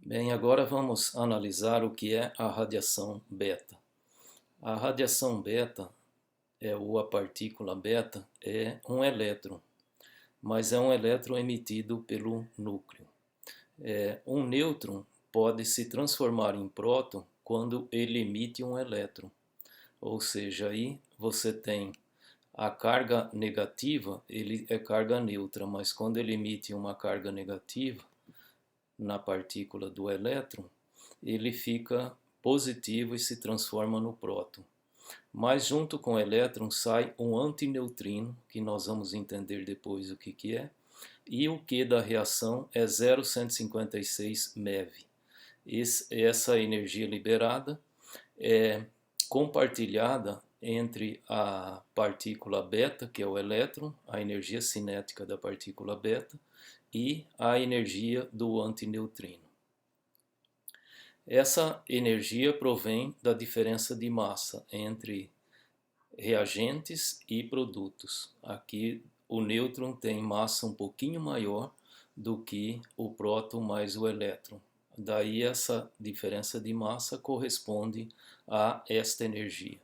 Bem, agora vamos analisar o que é a radiação beta. A radiação beta, ou a partícula beta, é um elétron, mas é um elétron emitido pelo núcleo. Um nêutron pode se transformar em próton quando ele emite um elétron, ou seja, aí você tem a carga negativa, ele é carga neutra, mas quando ele emite uma carga negativa na partícula do elétron, ele fica positivo e se transforma no próton. Mas junto com o elétron sai um antineutrino, que nós vamos entender depois o que é, e o Q da reação é 0,156 MeV. Essa energia liberada é compartilhada entre a partícula beta, que é o elétron, a energia cinética da partícula beta, e a energia do antineutrino. Essa energia provém da diferença de massa entre reagentes e produtos. Aqui o nêutron tem massa um pouquinho maior do que o próton mais o elétron. Daí essa diferença de massa corresponde a esta energia.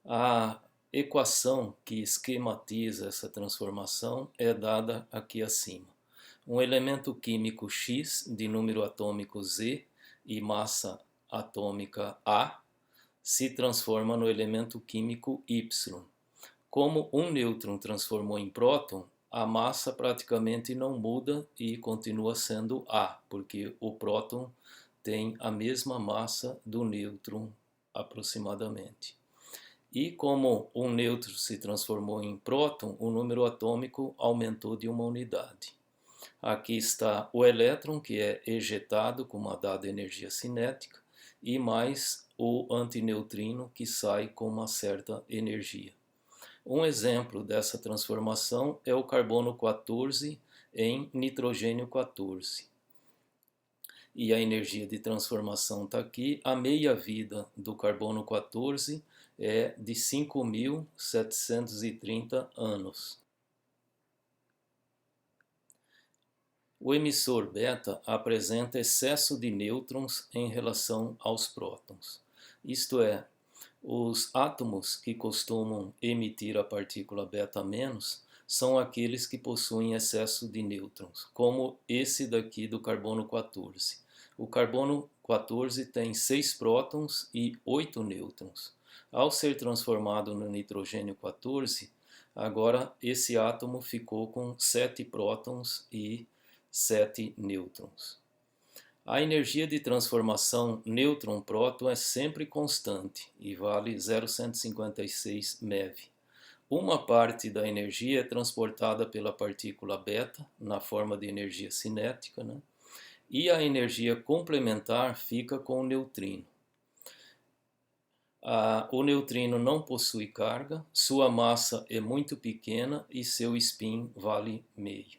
A equação que esquematiza essa transformação é dada aqui acima. Um elemento químico X de número atômico Z e massa atômica A se transforma no elemento químico Y. Como um nêutron transformou em próton, a massa praticamente não muda e continua sendo A, porque o próton tem a mesma massa do nêutron aproximadamente. E como um nêutron se transformou em próton, o número atômico aumentou de uma unidade. Aqui está o elétron, que é ejetado com uma dada energia cinética, e mais o antineutrino, que sai com uma certa energia. Um exemplo dessa transformação é o carbono 14 em nitrogênio 14. E a energia de transformação está aqui. A meia-vida do carbono 14 é de 5.730 anos. O emissor beta apresenta excesso de nêutrons em relação aos prótons. Isto é, os átomos que costumam emitir a partícula beta- são aqueles que possuem excesso de nêutrons, como esse daqui do carbono 14. O carbono 14 tem 6 prótons e 8 nêutrons. Ao ser transformado no nitrogênio 14, agora esse átomo ficou com 7 prótons e 7 nêutrons. A energia de transformação nêutron-próton é sempre constante e vale 0,156 MeV. Uma parte da energia é transportada pela partícula beta, na forma de energia cinética, né? E a energia complementar fica com o neutrino. O neutrino não possui carga, sua massa é muito pequena e seu spin vale meio.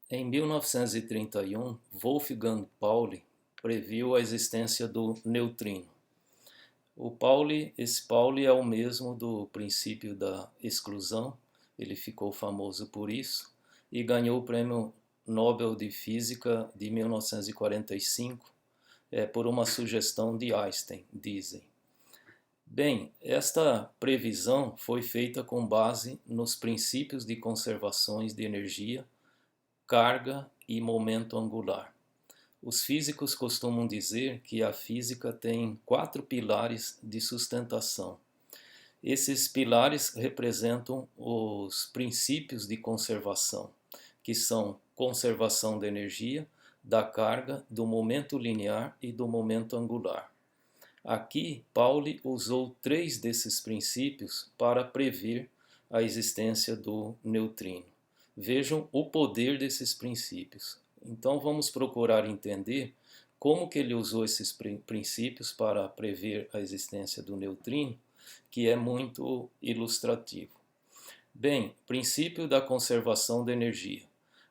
Em 1931, Wolfgang Pauli previu a existência do neutrino. Esse Pauli é o mesmo do princípio da exclusão, ele ficou famoso por isso e ganhou o Prêmio Nobel de Física de 1945 por uma sugestão de Einstein, dizem. Bem, esta previsão foi feita com base nos princípios de conservações de energia, carga e momento angular. Os físicos costumam dizer que a física tem 4 pilares de sustentação. Esses pilares representam os princípios de conservação, que são conservação da energia, da carga, do momento linear e do momento angular. Aqui, Pauli usou 3 desses princípios para prever a existência do neutrino. Vejam o poder desses princípios. Então vamos procurar entender como que ele usou esses princípios para prever a existência do neutrino, que é muito ilustrativo. Bem, princípio da conservação da energia.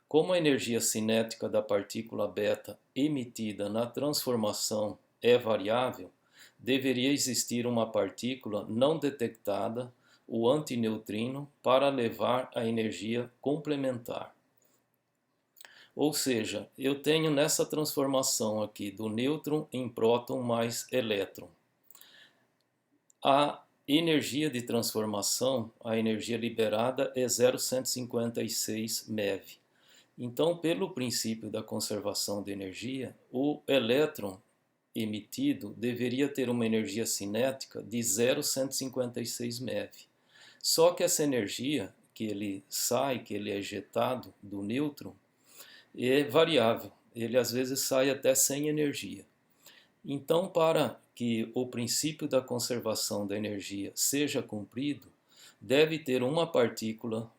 Como a energia cinética da partícula beta emitida na transformação é variável, deveria existir uma partícula não detectada, o antineutrino, para levar a energia complementar. Ou seja, eu tenho nessa transformação aqui do nêutron em próton mais elétron. A energia de transformação, a energia liberada é 0,156 MeV. Então, pelo princípio da conservação de energia, o elétron emitido deveria ter uma energia cinética de 0,156 MeV. Só que essa energia que ele sai, que ele é ejetado do nêutron, é variável. Ele às vezes sai até sem energia. Então, para que o princípio da conservação da energia seja cumprido, deve ter uma partícula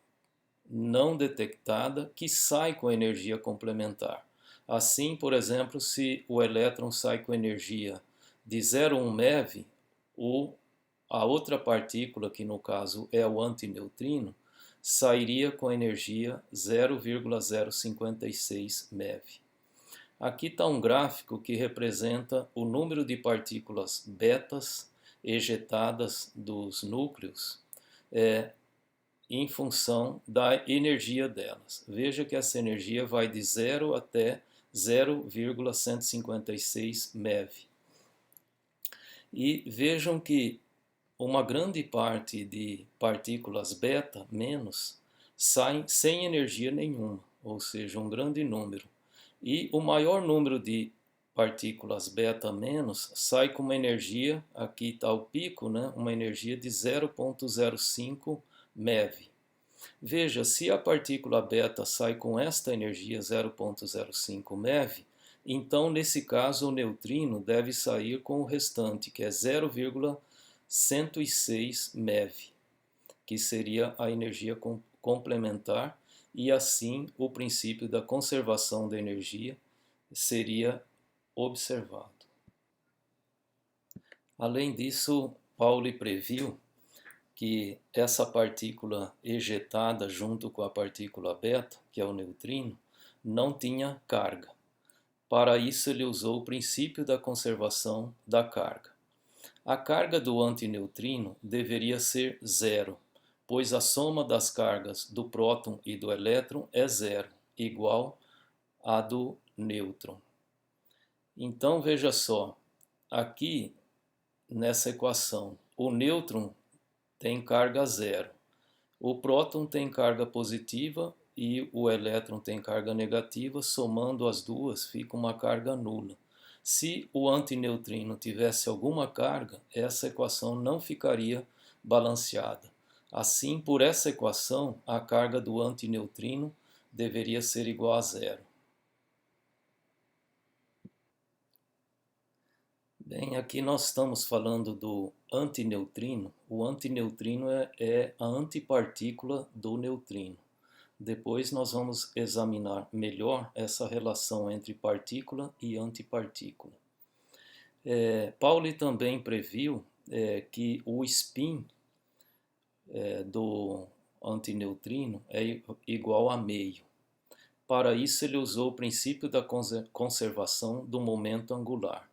não detectada que sai com energia complementar. Assim, por exemplo, se o elétron sai com energia de 0,1 MeV, a outra partícula, que no caso é o antineutrino, sairia com energia 0,056 MeV. Aqui está um gráfico que representa o número de partículas betas ejetadas dos núcleos em função da energia delas. Veja que essa energia vai de 0 até 0,156 MeV. E vejam que uma grande parte de partículas beta menos saem sem energia nenhuma, ou seja, um grande número. E o maior número de partículas beta menos sai com uma energia, aqui está o pico, né? Uma energia de 0,05 MeV. Veja, se a partícula beta sai com esta energia 0,05 MeV, então nesse caso o neutrino deve sair com o restante, que é 0,106 MeV, que seria a energia complementar, e assim o princípio da conservação da energia seria observado. Além disso, Pauli previu que essa partícula ejetada junto com a partícula beta, que é o neutrino, não tinha carga. Para isso ele usou o princípio da conservação da carga. A carga do antineutrino deveria ser zero, pois a soma das cargas do próton e do elétron é zero, igual à do nêutron. Então veja só, aqui nessa equação, o nêutron tem carga zero, o próton tem carga positiva e o elétron tem carga negativa, somando as duas fica uma carga nula. Se o antineutrino tivesse alguma carga, essa equação não ficaria balanceada. Assim, por essa equação, a carga do antineutrino deveria ser igual a zero. Bem, aqui nós estamos falando do antineutrino. O antineutrino é a antipartícula do neutrino. Depois nós vamos examinar melhor essa relação entre partícula e antipartícula. Pauli também previu que o spin do antineutrino é igual a meio. Para isso ele usou o princípio da conservação do momento angular.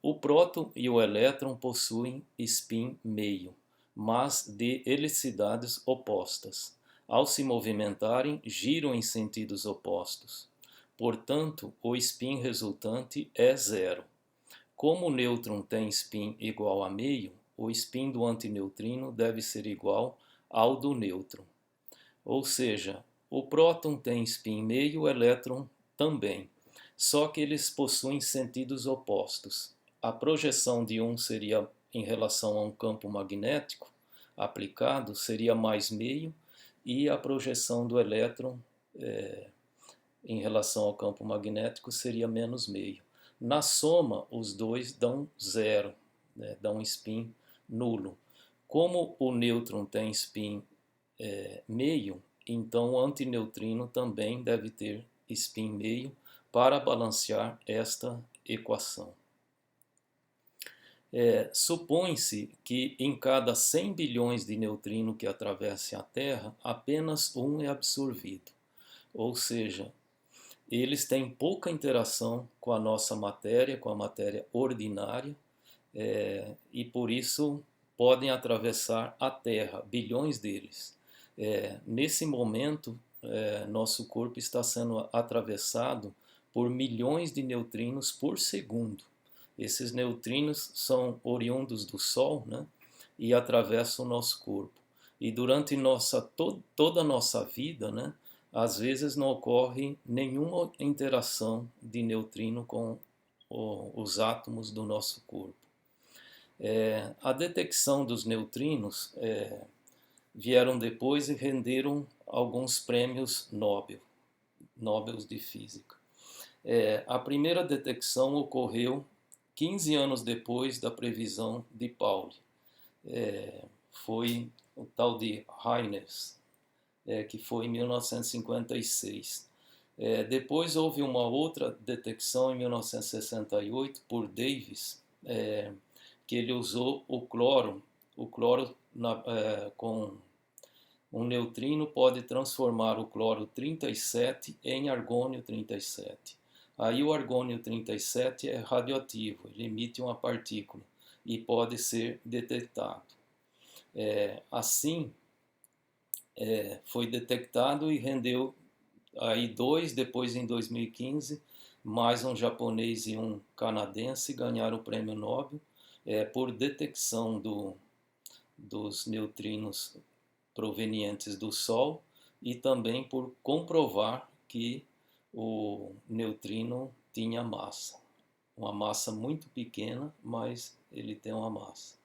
O próton e o elétron possuem spin meio, mas de helicidades opostas. Ao se movimentarem, giram em sentidos opostos. Portanto, o spin resultante é zero. Como o nêutron tem spin igual a meio, o spin do antineutrino deve ser igual ao do nêutron. Ou seja, o próton tem spin meio, o elétron também. Só que eles possuem sentidos opostos. A projeção de um seria em relação a um campo magnético aplicado, seria mais meio, e a projeção do elétron em relação ao campo magnético seria menos meio. Na soma, os dois dão zero, né, dão spin nulo. Como o nêutron tem spin meio, então o antineutrino também deve ter spin meio para balancear esta equação. Supõe-se que em cada 100 bilhões de neutrinos que atravessem a Terra, apenas um é absorvido. Ou seja, eles têm pouca interação com a nossa matéria, com a matéria ordinária, e por isso podem atravessar a Terra, bilhões deles. Nesse momento, nosso corpo está sendo atravessado por milhões de neutrinos por segundo. Esses neutrinos são oriundos do Sol, né? E atravessam o nosso corpo. E durante toda a nossa vida, né? Às vezes não ocorre nenhuma interação de neutrino com os átomos do nosso corpo. A detecção dos neutrinos vieram depois e renderam alguns prêmios Nobel de Física. A primeira detecção ocorreu 15 anos depois da previsão de Pauli. Foi o tal de Reines, que foi em 1956. Depois houve uma outra detecção em 1968 por Davis, que ele usou o cloro com um neutrino pode transformar o cloro 37 em argônio 37. Aí o argônio 37 é radioativo, ele emite uma partícula e pode ser detectado. Assim, foi detectado e rendeu aí dois, depois em 2015, mais um japonês e um canadense ganharam o prêmio Nobel por detecção dos neutrinos provenientes do Sol e também por comprovar que o neutrino tinha massa. Uma massa muito pequena, mas ele tem uma massa.